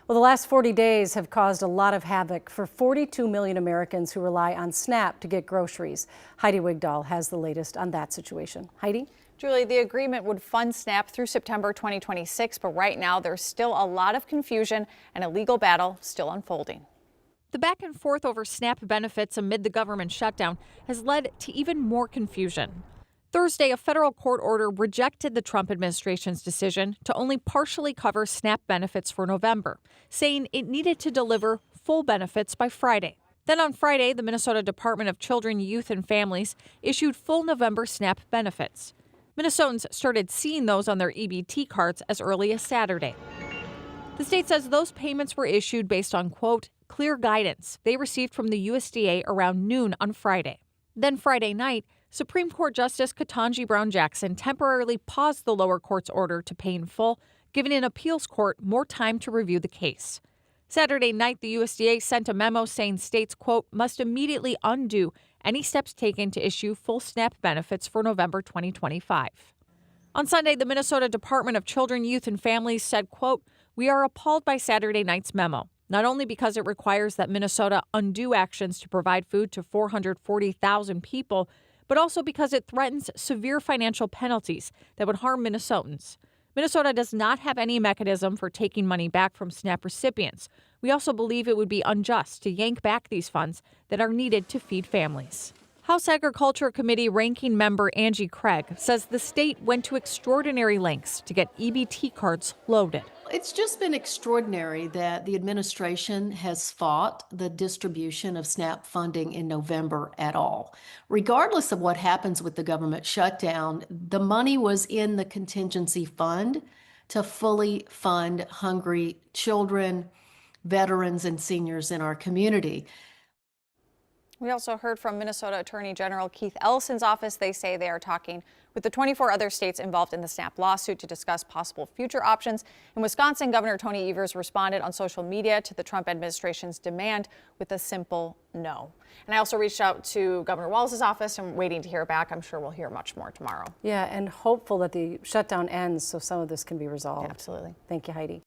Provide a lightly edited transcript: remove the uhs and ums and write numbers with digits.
Well, the last 40 days have caused a lot of havoc for 42 million Americans who rely on SNAP to get groceries. Heidi Wigdahl has the latest on that situation. Heidi? Julie, the agreement would fund SNAP through September 2026, but right now there's still a lot of confusion and a legal battle still unfolding. The back and forth over SNAP benefits amid the government shutdown has led to even more confusion. Thursday, a federal court order rejected the Trump administration's decision to only partially cover SNAP benefits for November, saying it needed to deliver full benefits by Friday. Then on Friday, the Minnesota Department of Children, Youth and Families issued full November SNAP benefits. Minnesotans started seeing those on their EBT cards as early as Saturday. The state says those payments were issued based on, quote, clear guidance they received from the USDA around noon on Friday. Then Friday night, Supreme Court Justice Ketanji Brown Jackson temporarily paused the lower court's order to pay in full, giving an appeals court more time to review the case. Saturday night, the USDA sent a memo saying states, quote, must immediately undo any steps taken to issue full SNAP benefits for November 2025. On Sunday, the Minnesota Department of Children, Youth and Families said, quote, we are appalled by Saturday night's memo, not only because it requires that Minnesota undo actions to provide food to 440,000 people, but also because it threatens severe financial penalties that would harm Minnesotans. Minnesota does not have any mechanism for taking money back from SNAP recipients. We also believe it would be unjust to yank back these funds that are needed to feed families. House Agriculture Committee ranking member Angie Craig says the state went to extraordinary lengths to get EBT cards loaded. It's just been extraordinary that the administration has fought the distribution of SNAP funding in November at all. Regardless of what happens with the government shutdown, the money was in the contingency fund to fully fund hungry children, veterans, and seniors in our community. We also heard from Minnesota Attorney General Keith Ellison's office. They say they are talking with the 24 other states involved in the SNAP lawsuit to discuss possible future options. In Wisconsin, Governor Tony Evers responded on social media to the Trump administration's demand with a simple no. And I also reached out to Governor Walz's office and waiting to hear back. I'm sure we'll hear much more tomorrow. Yeah, and hopeful that the shutdown ends so some of this can be resolved. Yeah, absolutely. Thank you, Heidi.